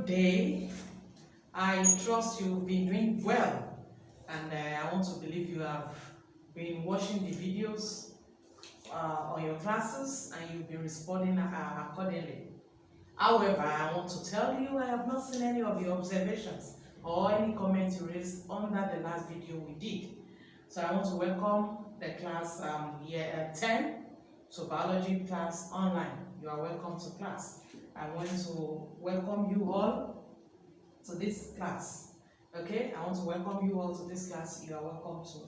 day. I trust you've been doing well, and I want to believe you have been watching the videos on your classes and you've been responding accordingly. However, I want to tell you I have not seen any of your observations or any comments you raised under the last video we did. So I want to welcome the class year 10 to biology class online. You are welcome to class. I want to welcome you all to this class. Okay, I want to welcome you all to this class. You are welcome to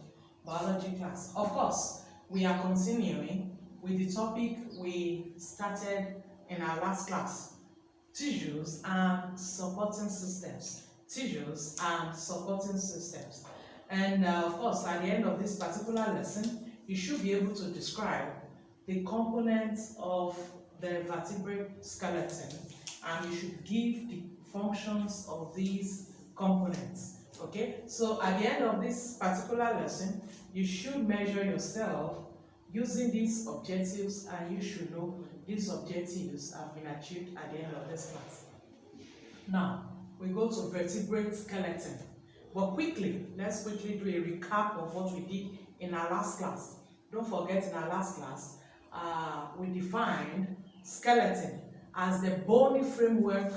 biology class. Of course, we are continuing with the topic we started in our last class: tissues and supporting systems. Tissues and supporting systems. And of course, at the end of this particular lesson, you should be able to describe the components of the vertebrate skeleton, and you should give the functions of these components. Okay, so at the end of this particular lesson, you should measure yourself using these objectives, and you should know these objectives have been achieved at the end of this class. Now, we go to vertebrate skeleton. But let's quickly do a recap of what we did in our last class. Don't forget, in our last class, we defined skeleton as the bony framework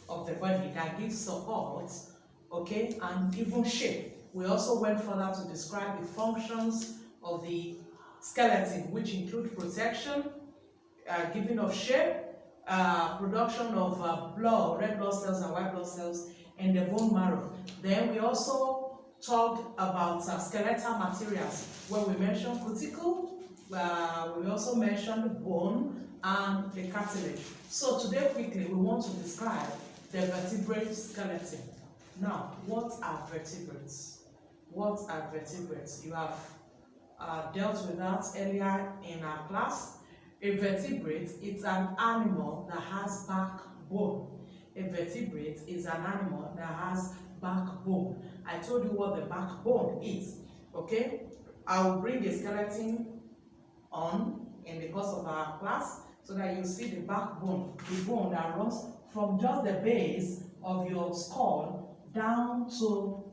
of the body that gives support, okay, and even shape. We also went further to describe the functions of the skeleton, which include protection, giving of shape, production of red blood cells and white blood cells in the bone marrow. Then we also talked about skeletal materials, where we mentioned cuticle, we also mentioned bone and the cartilage. So today, quickly, we want to describe the vertebrate skeleton. Now, what are vertebrates? What are vertebrates? You have dealt with that earlier in our class. A vertebrate is an animal that has backbone. A vertebrate is an animal that has backbone. I told you what the backbone is. Okay, I will bring a skeleton on in the course of our class so that you see the backbone, the bone that runs from just the base of your skull down to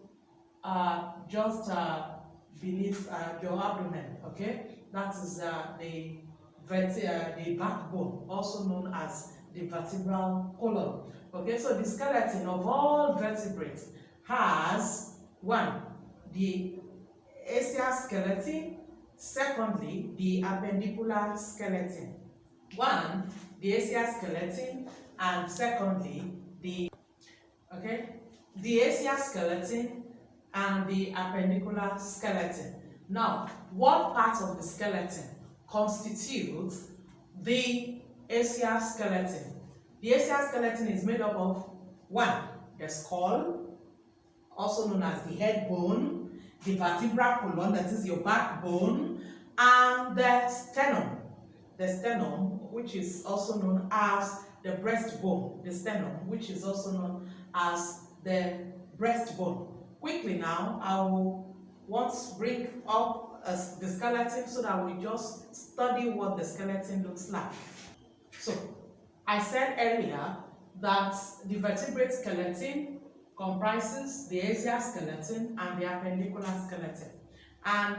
just beneath your abdomen. Okay, that is the backbone, also known as the vertebral column. Okay, so the skeleton of all vertebrates has one, the axial skeleton, secondly, the appendicular skeleton. One, the axial skeleton, and secondly, the axial skeleton and the appendicular skeleton. Now, what part of the skeleton constitutes the axial skeleton? The axial skeleton is made up of one, the skull, also known as the head bone, the vertebral column, that is your backbone, and the sternum. The sternum, which is also known as the breastbone. The sternum, which is also known as the breastbone. Quickly now, I will want to bring up the skeleton so that we just study what the skeleton looks like. So, I said earlier that the vertebrate skeleton comprises the axial skeleton and the appendicular skeleton. And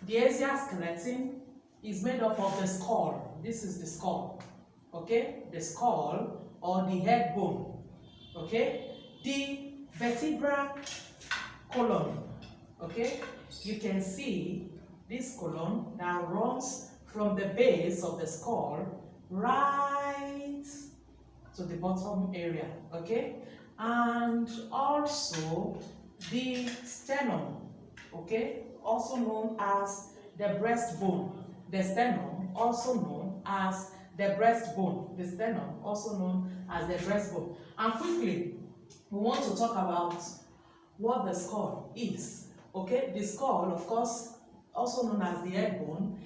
the axial skeleton is made up of the skull. This is the skull. Okay? The skull or the head bone. Okay? The vertebral column. Okay? You can see this column that runs from the base of the skull right to the bottom area. Okay? And also the sternum, okay, also known as the breastbone. The sternum, also known as the breastbone. The sternum, also known as the breastbone. And quickly, we want to talk about what the skull is. Okay, the skull, of course, also known as the head bone,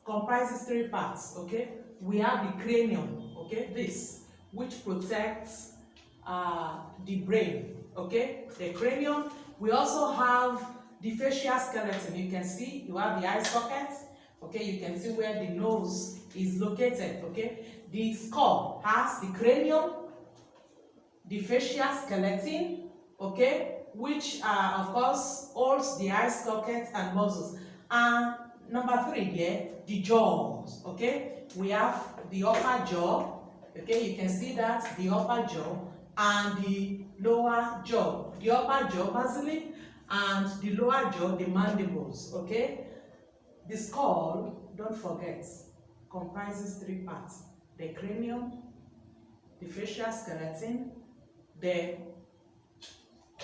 comprises three parts. Okay, we have the cranium. Okay, this, which protects the brain. Okay, the cranium. We also have the facial skeleton. You can see you have the eye socket. Okay, you can see where the nose is located. Okay, the skull has the cranium, the facial skeleton, okay, which of course holds the eye sockets and muscles. And number 3 there, the jaws, okay. We have the upper jaw, okay, you can see that, the upper jaw and the lower jaw. The upper jaw, basically, and the lower jaw, the mandibles, okay. The skull, don't forget, comprises 3 parts: the cranium, the facial skeleton, the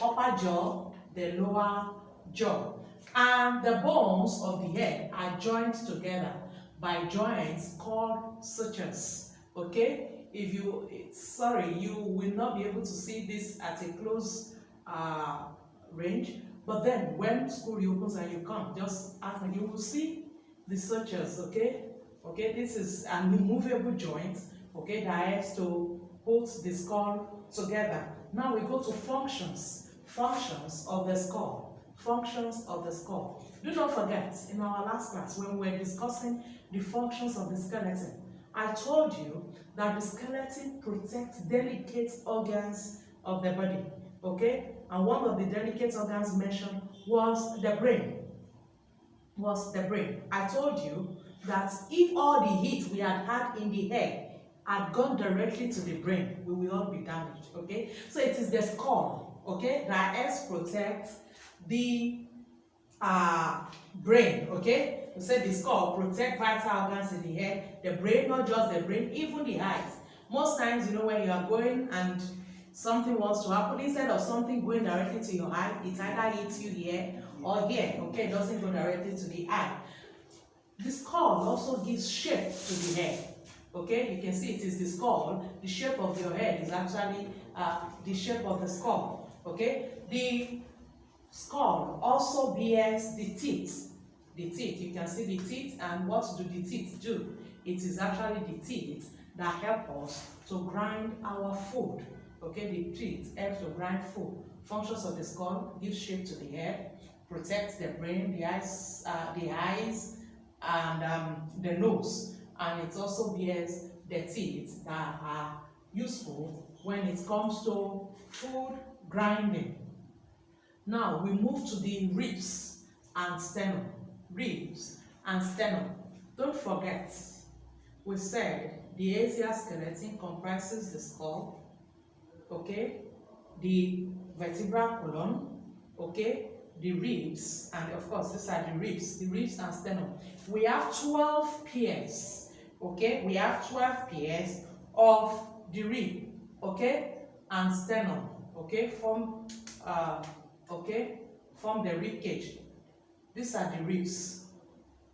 upper jaw, the lower jaw. And the bones of the head are joined together by joints called sutures, okay. If you, sorry, you will not be able to see this at a close range, but then when school reopens and you come, just ask me, you will see the sutures, okay. Okay, this is an immovable joint, okay, that helps to hold the skull together. Now we go to functions of the skull. Functions of the skull. Do not forget, in our last class, when we were discussing the functions of the skeleton, I told you that the skeleton protects delicate organs of the body, okay? And one of the delicate organs mentioned was the brain. I told you that if all the heat we had in the head had gone directly to the brain, we will all be damaged, okay? So it is the skull, okay, that helps protect the brain, okay? We said the skull protects vital organs in the head, the brain, not just the brain, even the eyes. Most times, you know, when you are going and something wants to happen, instead of something going directly to your eye, it either hits you here or here, okay? It doesn't go directly to the eye. The skull also gives shape to the head, okay? You can see it is the skull. The shape of your head is actually the shape of the skull, okay? The skull also bears the teeth. The teeth, you can see the teeth, and what do the teeth do? It is actually the teeth that help us to grind our food, okay? The teeth help to grind food. Functions of the skull: give shape to the head, protects the brain, the eyes, and the nose, and it also bears the teeth that are useful when it comes to food grinding. Now we move to the ribs and sternum. Ribs and sternum. Don't forget, we said the axial skeleton comprises the skull, okay, the vertebral column, okay, the ribs, and of course these are the ribs and sternum. We have 12 pairs, okay, we have 12 pairs of the rib, okay, and sternum, okay, form the rib cage. These are the ribs.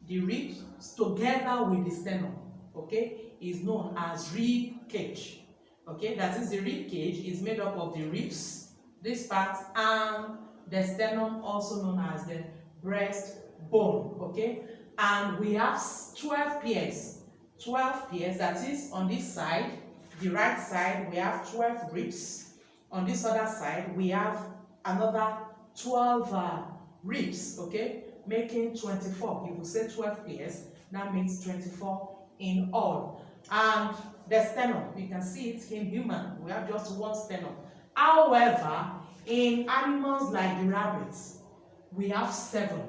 The ribs together with the sternum, okay, is known as rib cage, okay. That is, the rib cage is made up of the ribs, this part, and the sternum, also known as the breastbone, okay. And we have 12 pairs. 12 pairs, that is, on this side, the right side, we have 12 ribs. On this other side, we have another 12 ribs, okay, making 24. If we say 12 pairs, that means 24 in all. And the sternum, you can see it in human, we have just one sternum. However, in animals like the rabbits, we have 7.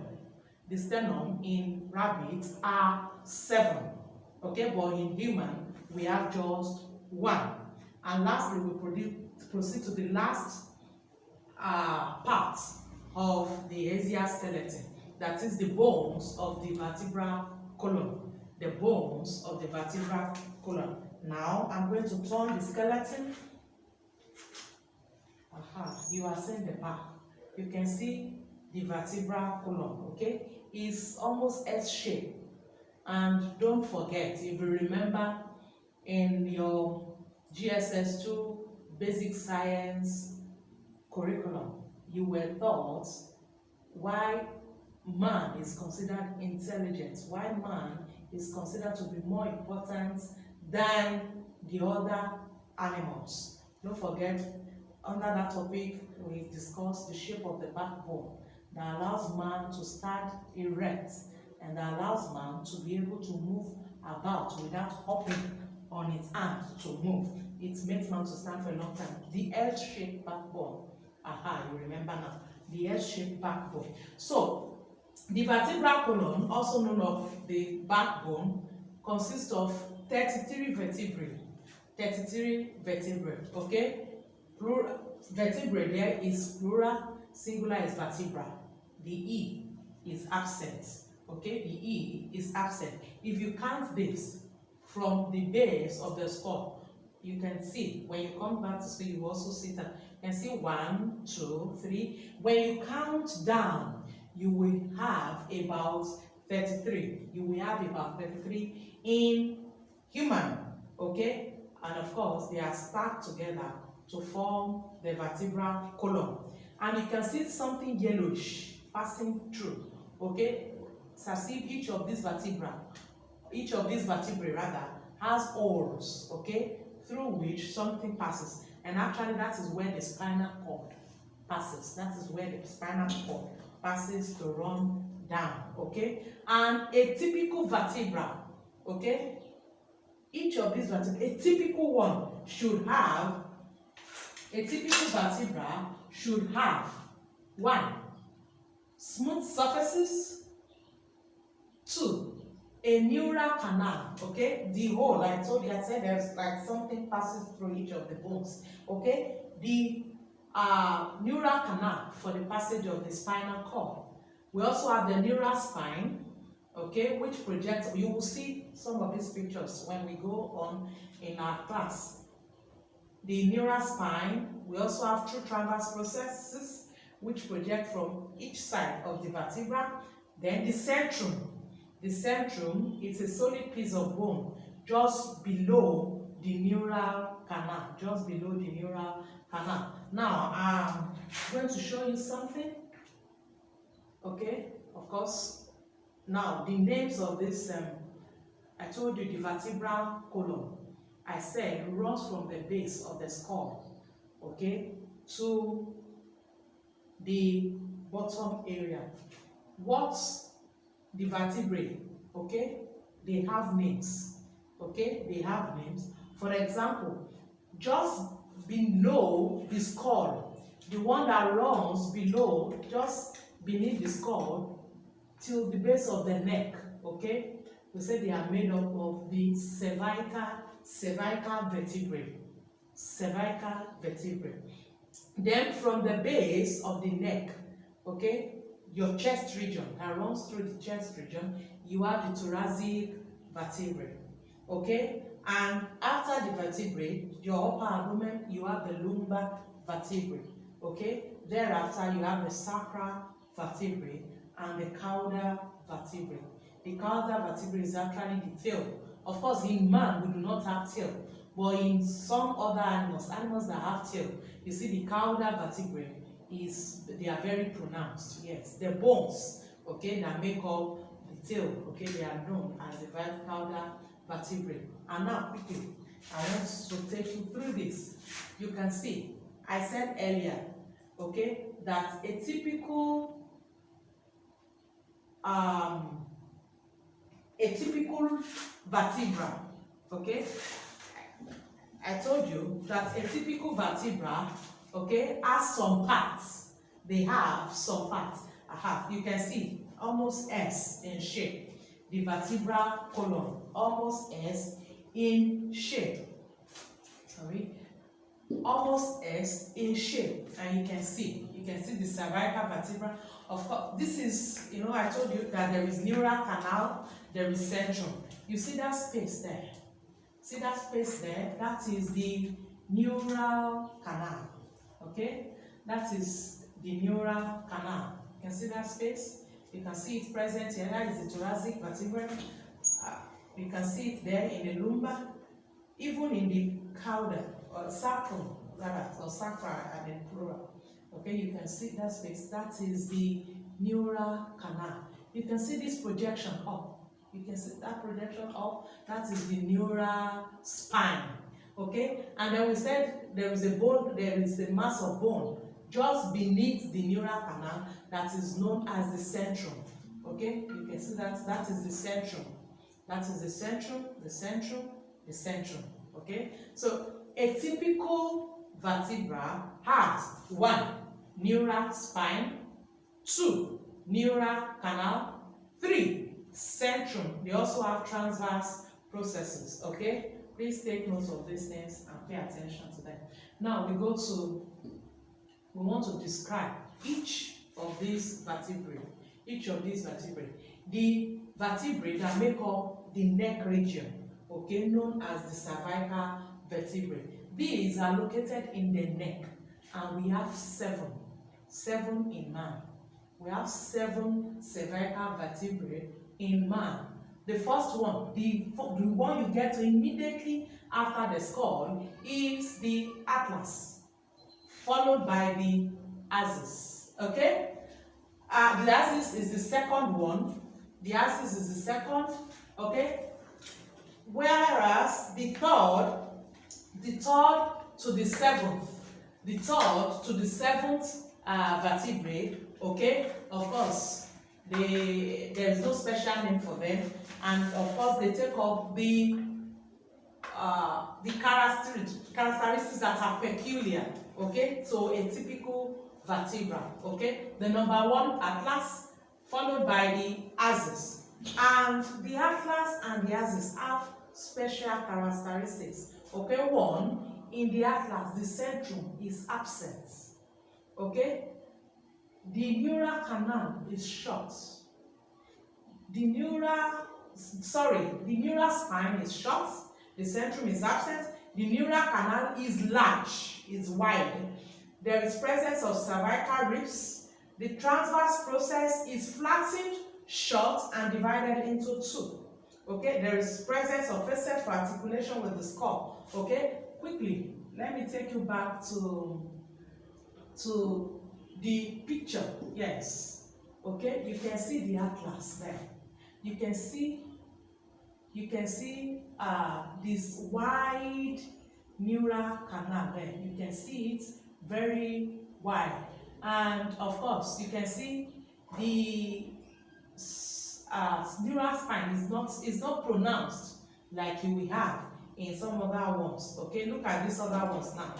The sternum in rabbits are 7, okay, but in human, we have just 1. And lastly, we proceed to the last part of the axial skeleton, that is the bones of the vertebral column. The bones of the vertebral column. Now I'm going to turn the skeleton. You are seeing the back. You can see the vertebral column, okay? It's almost S-shaped. And don't forget, if you remember in your GSS2 basic science curriculum, you were taught why man is considered intelligent, why man is considered to be more important than the other animals. Don't forget, under that topic, we discussed the shape of the backbone that allows man to stand erect and that allows man to be able to move about without hopping on its arms to move. It makes man to stand for a long time. The L-shaped backbone. Aha, you remember now. The L-shaped backbone. So, the vertebral column, also known as the backbone, consists of 33 vertebrae. 33 vertebrae, okay? Plural, vertebrae there is plural, singular is vertebra. The E is absent, okay? The E is absent. If you count this from the base of the skull, you can see, when you come back to school, you also see that. You can see 1, 2, 3. When you count down, you will have about 33. You will have about 33 in human, okay? And of course, they are stacked together to form the vertebral column. And you can see something yellowish passing through, okay? It's as if each of these vertebrae rather, has holes, okay, through which something passes. And actually, that is where the spinal cord passes. That is where the spinal cord passes to run down, okay? And a typical vertebra, okay? Each of these vertebrae, a typical vertebra should have 1, smooth surfaces, 2, a neural canal, okay? The hole, I told you, I said there's like something passes through each of the bones, okay? The neural canal for the passage of the spinal cord. We also have the neural spine, okay, which projects. You will see some of these pictures when we go on in our class. The neural spine. We also have true transverse processes which project from each side of the vertebra. Then the centrum. The centrum is a solid piece of bone just below the neural canal. Just below the neural canal. Now I'm going to show you something. Okay, of course. Now the names of this, I told you the vertebral column. I said runs from the base of the skull, okay, to the bottom area. What's the vertebrae? Okay, they have names. Okay, they have names. For example, just below the skull, the one that runs below, just beneath the skull, till the base of the neck. Okay, we say they are made up of the cervical vertebrae. Cervical vertebrae. Then from the base of the neck, okay, your chest region that runs through the chest region, you have the thoracic vertebrae, okay, and after the vertebrae, your upper abdomen, you have the lumbar vertebrae, okay. Thereafter, you have the sacral vertebrae and the caudal vertebrae. The caudal vertebrae is actually the tail. Of course, in man, we do not have tail, but in some other animals that have tail, you see the caudal vertebrae they are very pronounced. Yes, the bones, okay, that make up the tail, okay, they are known as the caudal vertebrae. And now, quickly, I want to take you through this. You can see, I said earlier, okay, that a typical vertebra, okay, I told you that a typical vertebra, okay, has some parts. They have some parts. You can see almost S in shape. The vertebral column, almost S in shape. Sorry, almost S in shape, and you can see the cervical vertebra. Of course, this is, I told you that there is neural canal, there is centrum. You see that space there? See that space there? That is the neural canal. Okay, that is the neural canal. You can see that space. You can see it present here. That is the thoracic vertebra. You can see it there in the lumbar, even in the caudal or sacrum, rather, or sacral and the plural. Okay, you can see that space. That is the neural canal. You can see this projection up. You can see that projection up. That is the neural spine. Okay, and then we said there is a bone, there is a mass of bone just beneath the neural canal that is known as the centrum. Okay, you can see that is the centrum. That is the centrum, the centrum, the centrum. Okay, so a typical vertebra has 1. Neural spine, 2. Neural canal, 3. Centrum. They also have transverse processes. Okay, please take note of these things and pay attention to them. Now we want to describe each of these vertebrae. The vertebrae that make up the neck region, okay, known as the cervical vertebrae. These are located in the neck, and we have 7 in man. We have 7 cervical vertebrae in man. The first one, the one you get immediately after the skull, is the atlas, followed by the axis. Okay, the axis is the second one. The axis is the second. Okay, whereas the third to the seventh vertebrae. Okay, of course, there is no special name for them, and of course they take up the characteristics that are peculiar. Okay, so a typical vertebra. Okay, the number 1, atlas, followed by the axis, and the atlas and the axis have special characteristics. Okay, 1, in the atlas, the centrum is absent. Okay, the neural canal is short. The neural spine is short. The centrum is absent. The neural canal is large, is wide. There is presence of cervical ribs. The transverse process is flattened, short, and divided into 2. Okay, there is presence of facet for articulation with the skull. Okay, quickly, let me take you back to the picture. Yes. Okay, you can see the atlas there. You can see this wide neural canal there. You can see it very wide, and of course you can see the neural spine is not pronounced like you will have in some other ones. Okay, look at these other ones now.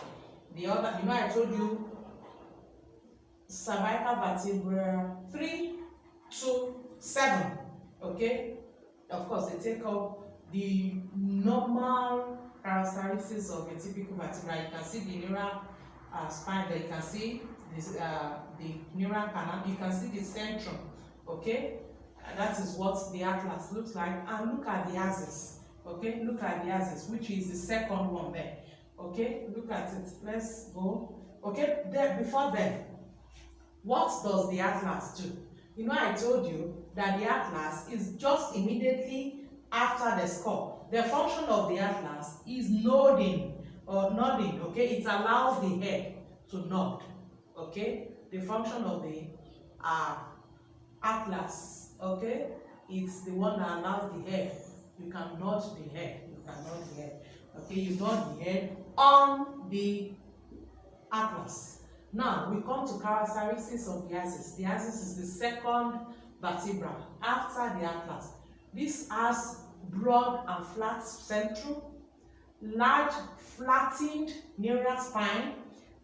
The other, I told you cervical vertebra 3 to 7. Okay, of course they take up the normal characteristics of a typical vertebra. You can see the neural spine there. You can see this, the neural canal. You can see the centrum. Okay, and that is what the atlas looks like. And look at the axis. Okay, look at the axis, which is the second one there. Okay, look at it. Let's go. Okay, before then, what does the atlas do? I told you that the atlas is just immediately after the skull. The function of the atlas is nodding or nodding. Okay, it allows the head to nod. Okay, the function of the atlas. Okay, it's the one that allows the head. You can nod the head. Okay, you nod the head on the atlas. Now we come to characteristics of the axis. The axis is the second vertebra after the atlas. This has broad and flat centrum, large flattened neural spine,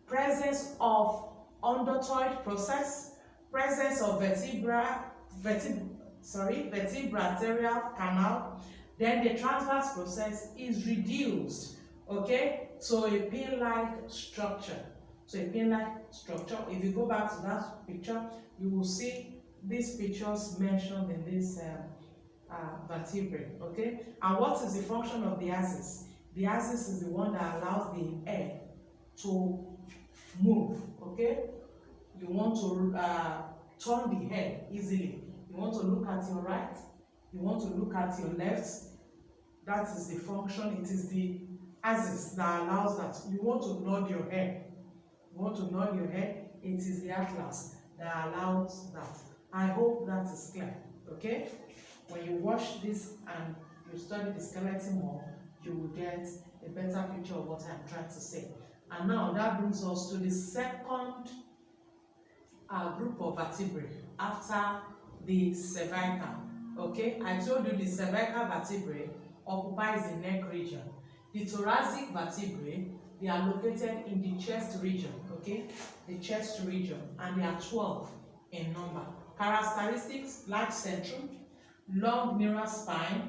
presence of undotoid process, presence of vertebraterial canal. Then the transverse process is reduced, okay, so a pin-like structure. If you go back to that picture, you will see these pictures mentioned in this vertebrae. Okay, and what is the function of the axis? The axis is the one that allows the head to move. Okay, you want to turn the head easily. You want to look at your right. You want to look at your left. That is the function. It is the axis that allows that. You want to nod your head. It is the atlas that allows that. I hope that is clear. Okay, when you watch this and you study the skeleton more, you will get a better picture of what I'm trying to say. And now that brings us to the second group of vertebrae after the cervical. Okay, I told you the cervical vertebrae occupies the neck region, The thoracic vertebrae, they are located in the chest region, okay? The chest region, and they are 12 in number. Characteristics: large centrum, long neural spine,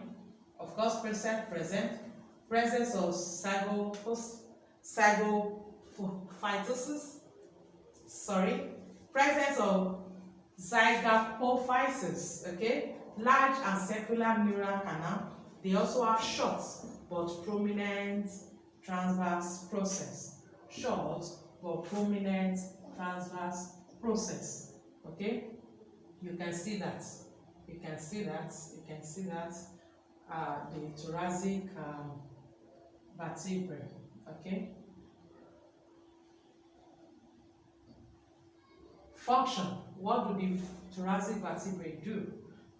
of course, presence of zygophytosis, presence of zygapophysis, okay? Large and circular neural canal. They also have short but prominent transverse process. Short but prominent transverse process. Okay? You can see that. You can see that. You can see that. The thoracic vertebrae. Okay? Function. What do the thoracic vertebrae do?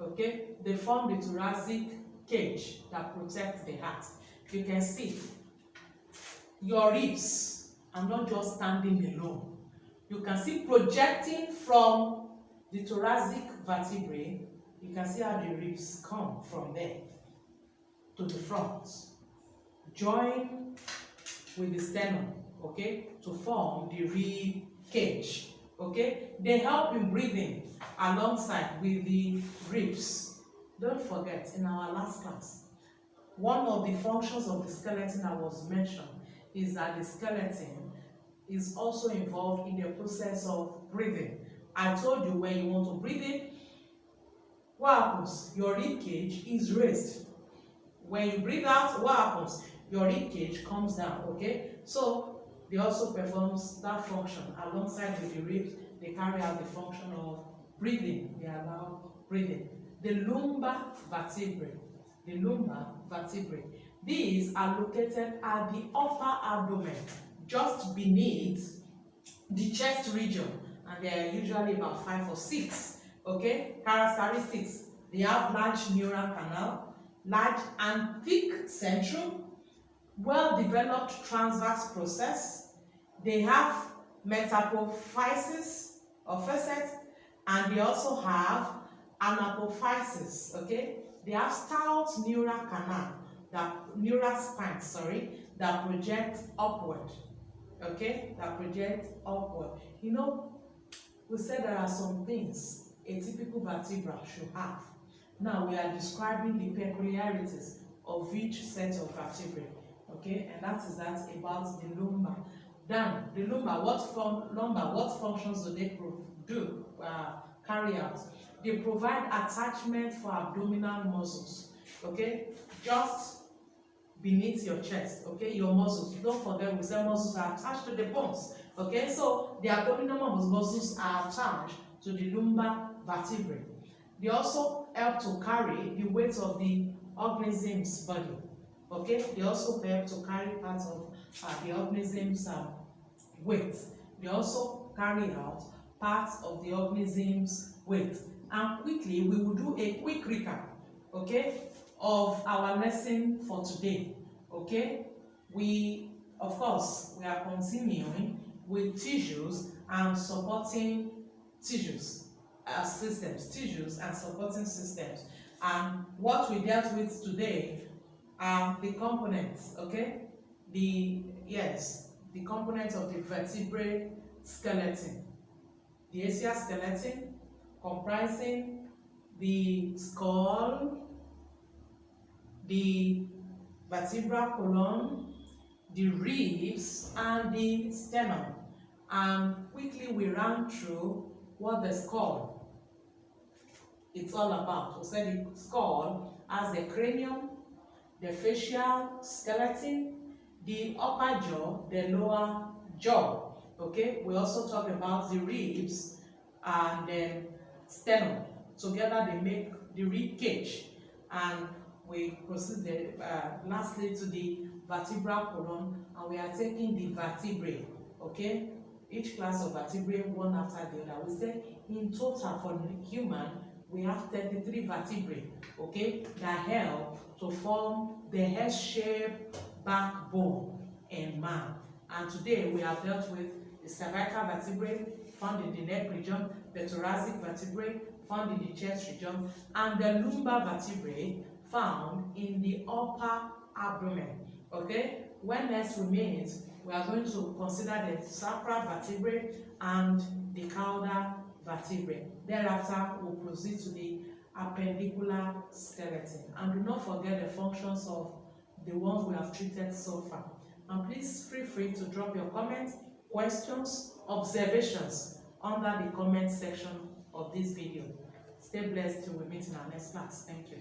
Okay? They form the thoracic cage that protects the heart. You can see your ribs are not just standing alone. You can see projecting from the thoracic vertebrae. You can see how the ribs come from there to the front, join with the sternum, okay, to form the rib cage. Okay, they help in breathing alongside with the ribs. Don't forget, in our last class, one of the functions of the skeleton that was mentioned is that the skeleton is also involved in the process of breathing. I told you when you want to breathe in, what happens? Your rib cage is raised. When you breathe out, what happens? Your rib cage comes down, okay? So they also performs that function alongside with the ribs. They carry out the function of breathing. They allow breathing. The lumbar vertebrae. The lumbar vertebrae. These are located at the upper abdomen, just beneath the chest region, and they are usually about 5 or 6. Okay? Characteristics: they have large neural canal, large and thick centrum, well-developed transverse process. They have metapophysis or facet, and they also have anapophysis. Okay, they have stout neural canal, neural spine, that project upward. Okay, that project upward. You know, we said there are some things a typical vertebra should have. Now we are describing the peculiarities of each set of vertebrae. Okay, and that is that about the lumbar. Then the lumbar, what functions do they carry out? They provide attachment for abdominal muscles. Okay, just beneath your chest. Okay, your muscles. Don't forget, we say muscles are attached to the bones. Okay, so the abdominal muscles are attached to the lumbar vertebrae. They also help to carry the weight of the organism's body. Okay, they also help to carry part of the organism's weight. They also carry out parts of the organism's weight. And quickly, we will do a quick recap, okay, of our lesson for today. Okay, of course, we are continuing with tissues and supporting tissues, tissues and supporting systems. And what we dealt with today are the components, okay? The components of the vertebrate skeleton. The axial skeleton comprising the skull, the vertebral column, the ribs, and the sternum. And quickly we ran through what the skull it's all about. We said the skull has the cranium, the facial skeleton, the upper jaw, the lower jaw. Okay, we also talked about the ribs and the sternum. Together they make the rib cage, and we proceed lastly to the vertebral column, and we are taking the vertebrae. Okay, each class of vertebrae one after the other. We say in total for the human we have 33 vertebrae, okay, that help to form the head-shaped backbone in man. And today we have dealt with the cervical vertebrae found in the neck region, the thoracic vertebrae found in the chest region, and the lumbar vertebrae found in the upper abdomen. Okay, when next we meet, we are going to consider the sacral vertebrae and the caudal vertebrae. Thereafter, we'll proceed to the appendicular skeleton. And do not forget the functions of the ones we have treated so far. And please feel free to drop your comments, questions, observations under the comment section of this video. Stay blessed till we meet in our next class. Thank you.